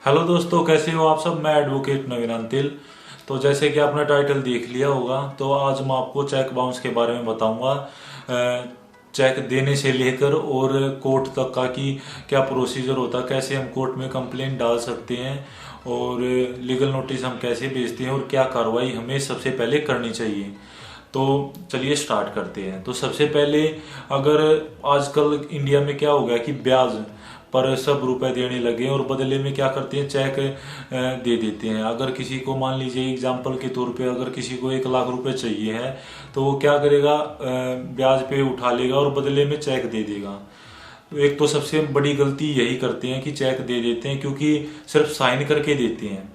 Hello दोस्तों, कैसे हो आप सब। मैं एडवोकेट नवीन अंतिल। तो जैसे कि आपने टाइटल देख लिया होगा, तो आज मैं आपको चेक बाउंस के बारे में बताऊंगा। चेक देने से लेकर और कोर्ट तक का कि क्या प्रोसीजर होता है, कैसे हम कोर्ट में कंप्लेंट डाल सकते हैं और लीगल नोटिस हम कैसे भेजते हैं और क्या कार्रवाई हमें सबसे पहले करनी चाहिए। तो चलिए स्टार्ट करते हैं। तो सबसे पहले, अगर आजकल इंडिया में क्या हो गया कि ब्याज पर सब रुपए देने लगे और बदले में क्या करते हैं, चेक दे देते हैं। अगर किसी को मान लीजिए एग्जाम्पल के तौर पे, अगर किसी को 1 लाख रुपए चाहिए है तो वो क्या करेगा, ब्याज पे उठा लेगा और बदले में चेक दे देगा। तो एक तो सबसे बड़ी गलती यही करते हैं कि चेक दे देते हैं, क्योंकि सिर्फ साइन करके देते हैं।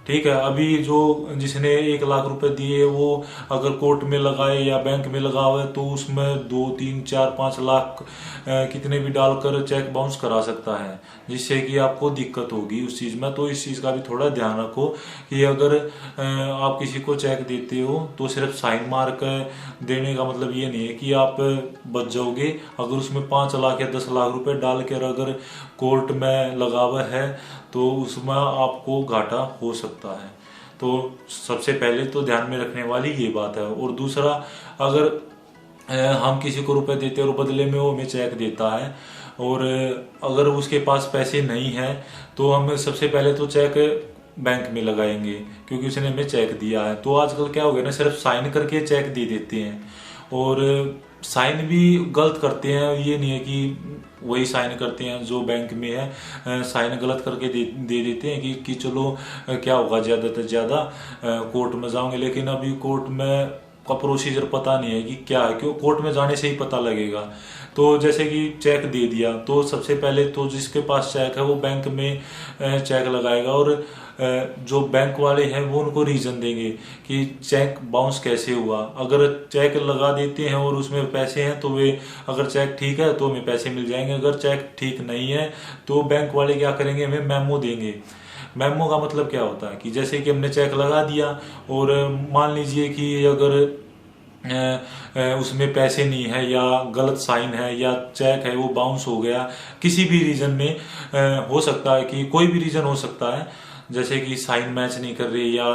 ठीक है, अभी जो जिसने 1 लाख रुपए दिए वो अगर कोर्ट में लगाए या बैंक में लगा हुआ है तो उसमें 2 3 4 5 लाख कितने भी डालकर चेक बाउंस करा सकता है, जिससे कि आपको दिक्कत होगी उस चीज में। तो इस चीज का भी थोड़ा ध्यान रखो कि अगर आप किसी को चेक देते हो तो सिर्फ साइन मार कर देने का मतलब ये नहीं है कि आप बच जाओगे। अगर उसमें 5 लाख या 10 लाख रुपए डाल कर अगर कोर्ट में लगा हुआ है तो उसमें आपको घाटा हो सकता है। तो सबसे पहले तो ध्यान में रखने वाली ये बात है। और दूसरा, अगर हम किसी को रुपए देते हैं और बदले में वो हमें चेक देता है और अगर उसके पास पैसे नहीं है तो हम सबसे पहले तो चेक बैंक में लगाएंगे, क्योंकि उसने हमें चेक दिया है। तो आजकल क्या हो गया ना, सिर्फ साइन करके चेक दे देते हैं और साइन भी गलत करते हैं। ये नहीं है कि वही साइन करते हैं जो बैंक में है, साइन गलत करके दे देते हैं कि चलो क्या होगा, ज्यादा से ज्यादा कोर्ट में जाओगे। लेकिन अभी कोर्ट में का प्रोसीजर पता नहीं है कि क्या है, क्यों कोर्ट में जाने से ही पता लगेगा। तो जैसे कि चेक दे दिया तो सबसे पहले तो जिसके पास चेक है वो बैंक में चेक लगाएगा और जो बैंक वाले हैं वो उनको रीजन देंगे कि चेक बाउंस कैसे हुआ। अगर चेक लगा देते हैं और उसमें पैसे हैं तो वे, अगर चेक ठीक है तो हमें पैसे मिल जाएंगे, अगर चेक ठीक नहीं है तो बैंक वाले क्या करेंगे, हमें मेमो देंगे। मेमो का मतलब क्या होता है कि जैसे कि हमने चेक लगा दिया और मान लीजिए कि अगर उसमें पैसे नहीं है या गलत साइन है या चेक है वो बाउंस हो गया, किसी भी रीजन में हो सकता है कि कोई भी रीजन हो सकता है, जैसे कि साइन मैच नहीं कर रही या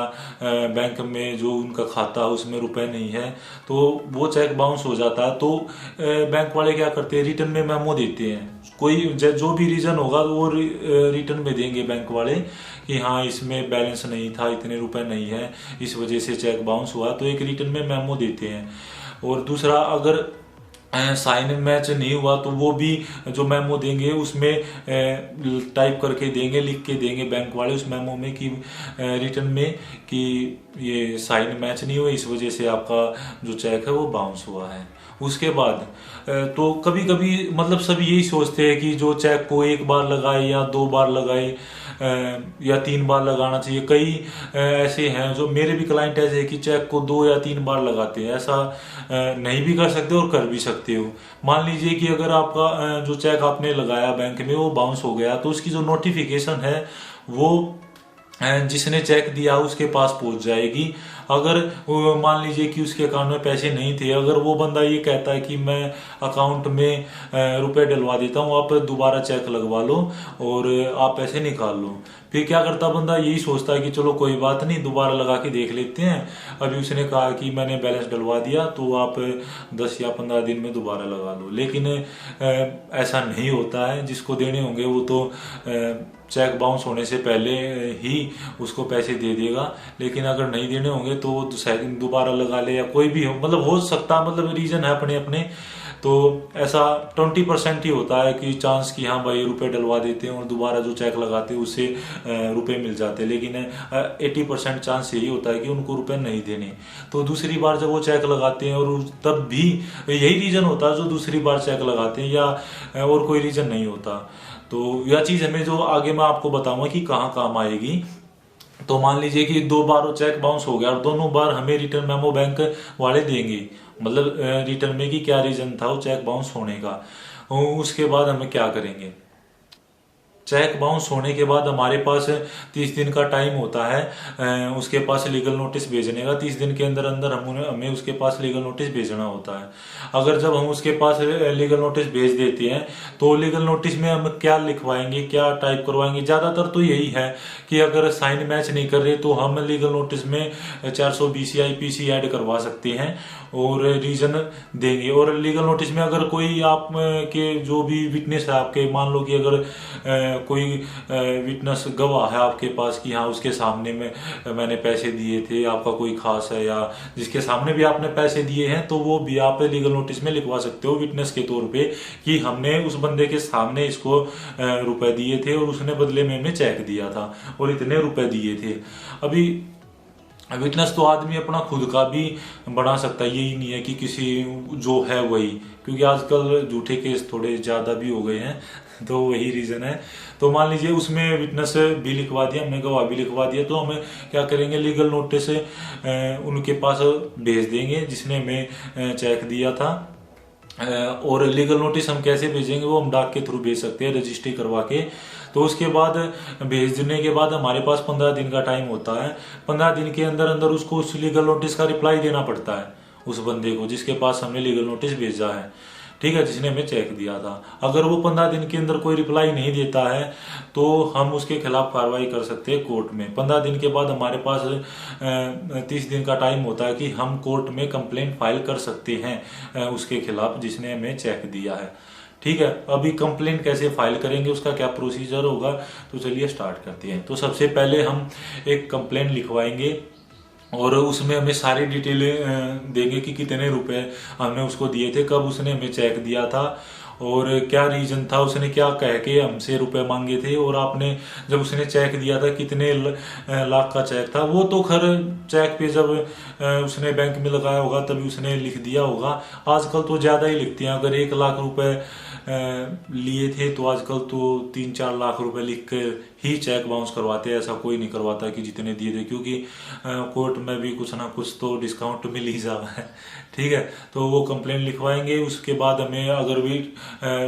बैंक में जो उनका खाता है उसमें रुपए नहीं है, तो वो चेक बाउंस हो जाता है। तो बैंक वाले क्या करते हैं, रिटर्न में मेमो देते हैं। कोई जो भी रीजन होगा वो रिटर्न में देंगे बैंक वाले कि हाँ इसमें बैलेंस नहीं था, इतने रुपए नहीं है, इस वजह से चेक बाउंस हुआ। तो एक रिटर्न में मेमो देते हैं। और दूसरा, अगर साइन मैच नहीं हुआ तो वो भी जो मेमो देंगे उसमें टाइप करके देंगे, लिख के देंगे बैंक वाले उस मेमो में कि रिटर्न में कि ये साइन मैच नहीं हुआ, इस वजह से आपका जो चेक है वो बाउंस हुआ है। उसके बाद तो कभी कभी मतलब सभी यही सोचते हैं कि जो चेक को 1 बार लगाए या 2 बार लगाए या 3 बार लगाना चाहिए। कई ऐसे हैं, जो मेरे भी क्लाइंट ऐसे हैं कि चेक को 2 या 3 बार लगाते हैं। ऐसा नहीं भी कर सकते और कर भी सकते हो। मान लीजिए कि अगर आपका जो चेक आपने लगाया बैंक में वो बाउंस हो गया तो उसकी जो नोटिफिकेशन है वो जिसने चेक दिया उसके पास पहुंच जाएगी। अगर मान लीजिए कि उसके अकाउंट में पैसे नहीं थे, अगर वो बंदा ये कहता है कि मैं अकाउंट में रुपए डलवा देता हूँ, आप दोबारा चेक लगवा लो और आप पैसे निकाल लो, फिर क्या करता बंदा, यही सोचता है कि चलो कोई बात नहीं, दोबारा लगा के देख लेते हैं। अभी उसने कहा कि मैंने बैलेंस डलवा दिया तो आप 10 या 15 दिन में दोबारा लगा लो। लेकिन ऐसा नहीं होता है। जिसको देने होंगे वो तो चेक बाउंस होने से पहले ही उसको पैसे दे देगा। लेकिन अगर नहीं देने होंगे तो वो दोबारा लगा ले या कोई भी हो, मतलब हो सकता, मतलब रीजन है अपने अपने। तो ऐसा 20% ही होता है कि चांस कि हाँ भाई रुपए डलवा देते हैं और दोबारा जो चेक लगाते हैं उससे रुपए मिल जाते हैं। लेकिन 80% चांस यही होता है कि उनको रुपए नहीं देने। तो दूसरी बार जब वो चेक लगाते हैं और तब भी यही रीजन होता है जो दूसरी बार चेक लगाते हैं, या और कोई रीजन नहीं होता। तो यह चीज हमें जो आगे मैं आपको बताऊंगा कि कहाँ काम आएगी। तो मान लीजिए कि 2 बार वो चेक बाउंस हो गया और दोनों बार हमें रिटर्न मेमो बैंक वाले देंगे, मतलब रिटर्न में कि क्या रीजन था वो चेक बाउंस होने का। उसके बाद हमें क्या करेंगे, चेक बाउंस होने के बाद हमारे पास 30 दिन का टाइम होता है उसके पास लीगल नोटिस भेजने का। 30 दिन के अंदर अंदर हमें उसके पास लीगल नोटिस भेजना होता है। अगर जब हम उसके पास लीगल नोटिस भेज देते हैं तो लीगल नोटिस में हम क्या लिखवाएंगे, क्या टाइप करवाएंगे, ज्यादातर तो यही है कि अगर साइन मैच नहीं कर रहे तो हम लीगल नोटिस में 420 IPC ऐड करवा सकते हैं और रीजन देंगे। और लीगल नोटिस में अगर कोई आप के जो भी विटनेस है आपके, मान लो कि अगर कोई विटनेस गवाह है आपके पास कि हाँ उसके सामने में मैंने पैसे दिए थे, आपका कोई खास है या जिसके सामने भी आपने पैसे दिए हैं, तो वो भी आप लीगल नोटिस में लिखवा सकते हो विटनेस के तौर पे कि हमने उस बंदे के सामने इसको रुपए दिए थे और उसने बदले में हमें चेक दिया था और इतने रुपए दिए थे। अभी विटनेस तो आदमी अपना खुद का भी बना सकता है, यही नहीं है कि किसी जो है वही, क्योंकि आजकल झूठे केस थोड़े ज्यादा भी हो गए हैं तो वही रीजन है। तो मान लीजिए उसमें विटनेस भी लिखवा दिया हमने, गवाह भी लिखवा दिया, तो हमें क्या करेंगे, लीगल नोटिस उनके पास भेज देंगे जिसने हमें चेक दिया था। और लीगल नोटिस हम कैसे भेजेंगे, वो हम डाक के थ्रू भेज सकते हैं रजिस्ट्री करवा के। तो उसके बाद भेजने के बाद हमारे पास 15 दिन का टाइम होता है। 15 दिन के अंदर अंदर उसको उस लीगल नोटिस का रिप्लाई देना पड़ता है उस बंदे को जिसके पास हमने लीगल नोटिस भेजा है, ठीक है, जिसने हमें चेक दिया था। अगर वो 15 दिन के अंदर कोई रिप्लाई नहीं देता है तो हम उसके खिलाफ कार्रवाई कर सकते हैं कोर्ट में। 15 दिन के बाद हमारे पास 30 दिन का टाइम होता है कि हम कोर्ट में कंप्लेंट फाइल कर सकते हैं उसके खिलाफ जिसने हमें चेक दिया है, ठीक है। अभी कंप्लेंट कैसे फाइल करेंगे, उसका क्या प्रोसीजर होगा, तो चलिए स्टार्ट करते हैं। तो सबसे पहले हम एक कंप्लेंट लिखवाएंगे और उसमें हमें सारी डिटेल देंगे कि कितने रुपए हमने उसको दिए थे, कब उसने हमें चेक दिया था और क्या रीजन था, उसने क्या कह के हमसे रुपए मांगे थे, और आपने जब उसने चेक दिया था कितने लाख का चेक था। वो तो खैर चेक पे जब उसने बैंक में लगाया होगा तभी उसने लिख दिया होगा। आजकल तो ज्यादा ही लिखते हैं, अगर 1 लाख रुपए लिए थे तो आजकल तो 3-4 लाख रुपए लिख कर ही चेक बाउंस करवाते हैं। ऐसा कोई नहीं करवाता कि जितने दिए थे, क्योंकि कोर्ट में भी कुछ ना कुछ तो डिस्काउंट मिल ही जाता है, ठीक है। तो वो कंप्लेंट लिखवाएंगे। उसके बाद हमें अगर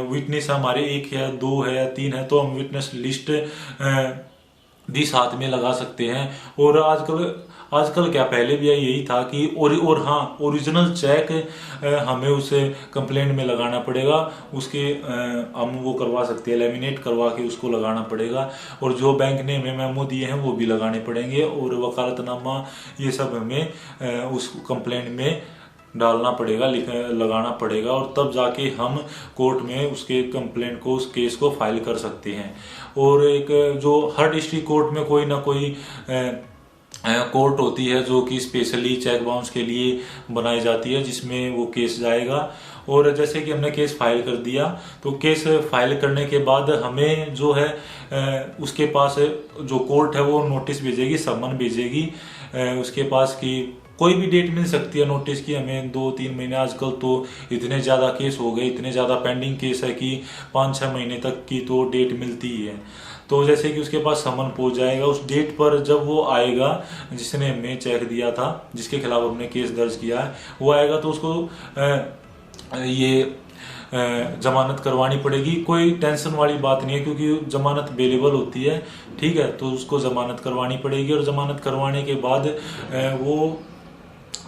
विटनेस हमारे 1 है, 2 है या 3 है तो हम विटनेस लिस्ट भी साथ में लगा सकते हैं। और आजकल क्या, पहले भी यही था कि और हाँ, ओरिजिनल चेक हमें उसे कंप्लेंट में लगाना पड़ेगा। उसके हम वो करवा सकते हैं, लेमिनेट करवा के उसको लगाना पड़ेगा। और जो बैंक ने हमें मेमो दिए हैं वो भी लगाने पड़ेंगे, और वकालतनामा ये सब हमें उस कंप्लेंट में डालना पड़ेगा, लगाना पड़ेगा, और तब जाके हम कोर्ट में उसके कंप्लेंट को, उस केस को फाइल कर सकते हैं। और एक जो हर डिस्ट्रिक्ट कोर्ट में कोई ना कोई कोर्ट होती है जो कि स्पेशली चेक बाउंस के लिए बनाई जाती है, जिसमें वो केस जाएगा। और जैसे कि हमने केस फाइल कर दिया, तो केस फाइल करने के बाद हमें जो है उसके पास जो कोर्ट है वो नोटिस भेजेगी, सम्मन भेजेगी उसके पास कि कोई भी डेट मिल सकती है नोटिस की हमें 2-3 महीने। आजकल तो इतने ज्यादा केस हो गए, इतने ज्यादा पेंडिंग केस है कि 5-6 महीने तक की तो डेट मिलती ही है। तो जैसे कि उसके पास समन पहुंच जाएगा, उस डेट पर जब वो आएगा जिसने हमें चेक दिया था, जिसके खिलाफ हमने केस दर्ज किया है, वो आएगा तो उसको ये जमानत करवानी पड़ेगी। कोई टेंशन वाली बात नहीं है, क्योंकि जमानत अवेलेबल होती है, ठीक है। तो उसको जमानत करवानी पड़ेगी, और जमानत करवाने के बाद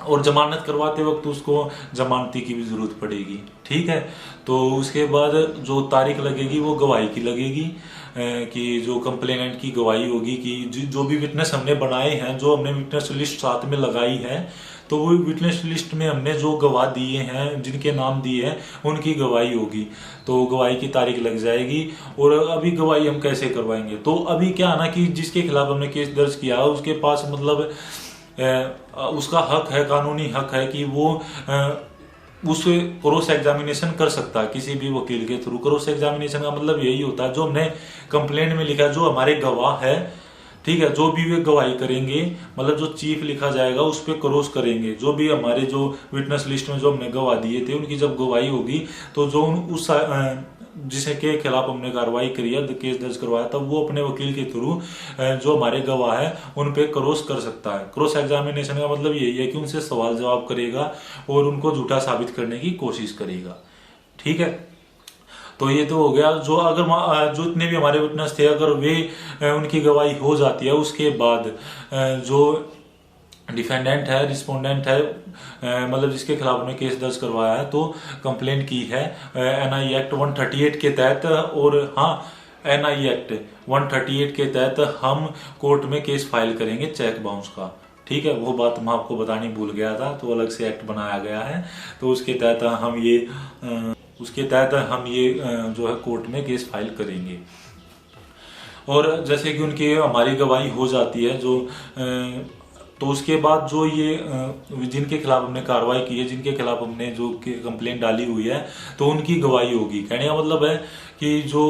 और जमानत करवाते वक्त उसको जमानती की भी जरूरत पड़ेगी, ठीक है। तो उसके बाद जो तारीख लगेगी वो गवाही की लगेगी, कि जो कंप्लेनेंट की गवाही होगी कि जो भी विटनेस हमने बनाए हैं, जो हमने विटनेस लिस्ट साथ में लगाई है, तो वो विटनेस लिस्ट में हमने जो गवाह दिए हैं, जिनके नाम दिए हैं, उनकी गवाही होगी। तो गवाही की तारीख लग जाएगी। और अभी गवाही हम कैसे करवाएंगे, तो अभी क्या है ना कि जिसके खिलाफ हमने केस दर्ज किया है उसके पास मतलब उसका हक है, कानूनी हक है कि वो उस क्रॉस एग्जामिनेशन कर सकता है किसी भी वकील के थ्रू। क्रॉस एग्जामिनेशन का मतलब यही होता है, जो हमने कंप्लेंट में लिखा है, जो हमारे गवाह है, ठीक है, जो भी वे गवाही करेंगे, मतलब जो चीफ लिखा जाएगा उस पर क्रॉस करेंगे। जो भी हमारे जो विटनेस लिस्ट में जो हमने गवाह दिए थे उनकी जब गवाही होगी, तो जो उस जिसके खिलाफ हमने कार्रवाई करी है, केस दर्ज करवाया था, वो अपने वकील के थ्रू जो हमारे गवाह है उन पे क्रॉस कर सकता है। क्रॉस एग्जामिनेशन का मतलब यही है कि उनसे सवाल जवाब करेगा और उनको झूठा साबित करने की कोशिश करेगा, ठीक है। तो ये तो हो गया। जो अगर जो इतने भी हमारे विटनेस थे, अगर वे उनकी गवाही हो जाती है, उसके बाद जो डिफेंडेंट है, रिस्पोंडेंट है, मतलब जिसके खिलाफ हमने केस दर्ज करवाया है, तो कंप्लेंट की है एनआई एक्ट 138 के तहत, और हाँ, एनआई एक्ट 138 के तहत हम कोर्ट में केस फाइल करेंगे चेक बाउंस का। ठीक है, वो बात मैं आपको बतानी भूल गया था, तो अलग से एक्ट बनाया गया है, तो उसके तहत हम ये जो है कोर्ट में केस फाइल करेंगे। और जैसे कि उनकी हमारी गवाही हो जाती है जो तो उसके बाद जो ये जिनके खिलाफ हमने कार्रवाई की है, जिनके खिलाफ हमने जो कंप्लेंट डाली हुई है, तो उनकी गवाही होगी। कहने का मतलब है कि जो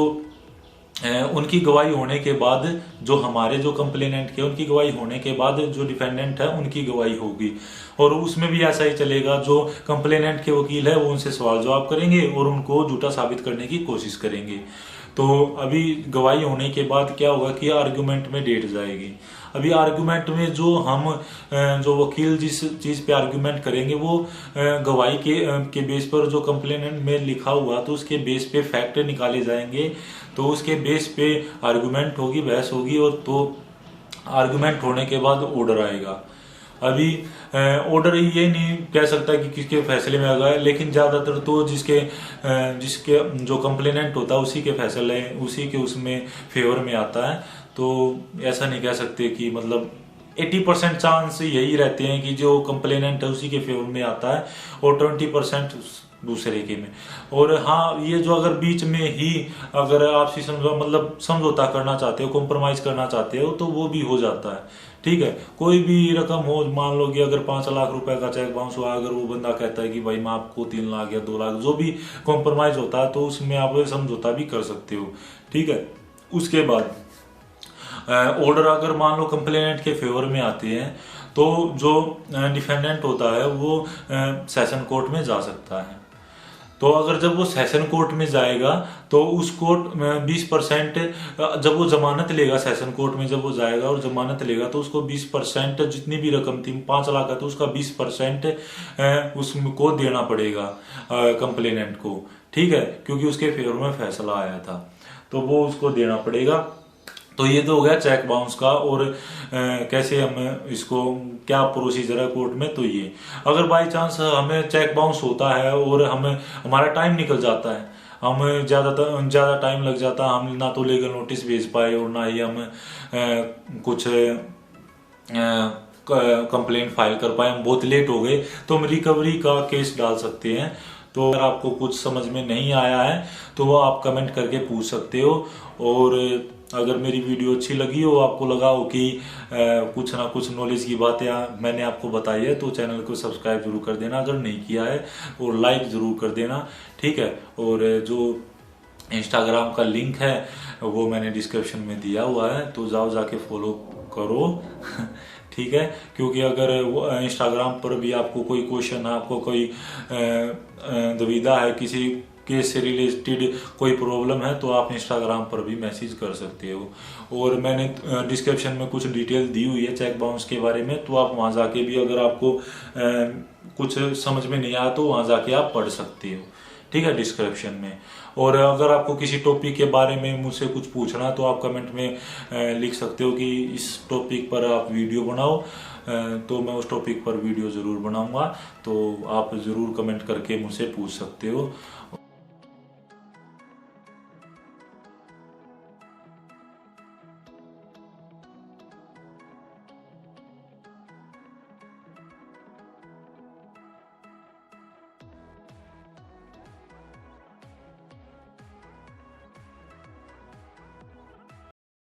उनकी गवाही होने के बाद, जो हमारे जो कंप्लेनेंट के उनकी गवाही होने के बाद जो डिफेंडेंट है उनकी गवाही होगी। और उसमें भी ऐसा ही चलेगा, जो कंप्लेनेंट के वकील है वो उनसे सवाल जवाब करेंगे और उनको झूठा साबित करने की कोशिश करेंगे। तो अभी गवाही होने के बाद क्या होगा कि आर्गुमेंट में डेट जाएगी। अभी आर्गुमेंट में जो वकील जिस चीज पे आर्गुमेंट करेंगे वो गवाही के बेस पर जो कंप्लेनेंट में लिखा हुआ, तो उसके बेस पे फैक्ट निकाले जाएंगे, तो उसके बेस पे आर्गुमेंट होगी, बहस होगी, और तो आर्गुमेंट होने के बाद ऑर्डर आएगा। अभी ऑर्डर ये नहीं कह सकता कि किसके फैसले में आ गया, लेकिन ज्यादातर तो जिसके जो कंप्लेनेंट होता है उसी के फैसले, उसी के उसमें फेवर में आता है। तो ऐसा नहीं कह सकते कि मतलब 80% चांस यही रहते हैं कि जो कंप्लेनेंट है उसी के फेवर में आता है, और 20% दूसरे के में। और हाँ, ये जो अगर बीच में ही अगर आपसी समझौता करना चाहते हो, कॉम्प्रोमाइज करना चाहते हो, तो वो भी हो जाता है। ठीक है, कोई भी रकम हो, मान लो कि अगर 5 लाख रुपए का चेक बाउंस हुआ, अगर वो बंदा कहता है कि भाई मैं आपको 3 लाख या 2 लाख, जो भी कॉम्प्रोमाइज होता है, तो उसमें आप समझौता भी कर सकते हो। ठीक है, उसके बाद ऑर्डर अगर मान लो कंप्लेनेंट के फेवर में आते हैं, तो जो डिफेंडेंट होता है वो सेशन कोर्ट में जा सकता है। तो अगर जब वो सेशन कोर्ट में जाएगा, तो उस कोर्ट में 20%, जब वो जमानत लेगा सेशन कोर्ट में, जब वो जाएगा और जमानत लेगा, तो उसको 20% जितनी भी रकम थी 5 लाख है, तो उसका 20% उसको देना पड़ेगा कंप्लेनेंट को। ठीक है, क्योंकि उसके फेवर में फैसला आया था, तो वो उसको देना पड़ेगा। तो ये तो हो गया चेक बाउंस का, और कैसे हम इसको, क्या प्रोसीजर है कोर्ट में। तो ये अगर बाय चांस हमें चेक बाउंस होता है और हमारा टाइम निकल जाता है, हम ज्यादा टाइम लग जाता है, हम ना तो लीगल नोटिस भेज पाए और ना ही हम कुछ कंप्लेंट फाइल कर पाए, हम बहुत लेट हो गए, तो हम रिकवरी का केस डाल सकते हैं। तो अगर आपको कुछ समझ में नहीं आया है तो वो आप कमेंट करके पूछ सकते हो। और अगर मेरी वीडियो अच्छी लगी हो, आपको लगा हो कि कुछ ना कुछ नॉलेज की बातें मैंने आपको बताई है, तो चैनल को सब्सक्राइब जरूर कर देना अगर नहीं किया है, और लाइक जरूर कर देना। ठीक है, और जो इंस्टाग्राम का लिंक है वो मैंने डिस्क्रिप्शन में दिया हुआ है, तो जाके फॉलो करो। ठीक है, क्योंकि अगर इंस्टाग्राम पर भी आपको कोई क्वेश्चन है, आपको कोई दुविधा है, किसी केस से रिलेटेड कोई प्रॉब्लम है, तो आप इंस्टाग्राम पर भी मैसेज कर सकते हो। और मैंने डिस्क्रिप्शन में कुछ डिटेल दी हुई है चेक बाउंस के बारे में, तो आप वहां जाके भी, अगर आपको कुछ समझ में नहीं आया, तो वहां जाके आप पढ़ सकते हो। ठीक है, डिस्क्रिप्शन में। और अगर आपको किसी टॉपिक के बारे में मुझसे कुछ पूछना है, तो आप कमेंट में लिख सकते हो कि इस टॉपिक पर आप वीडियो बनाओ, तो मैं उस टॉपिक पर वीडियो जरूर बनाऊंगा। तो आप जरूर कमेंट करके मुझसे पूछ सकते हो।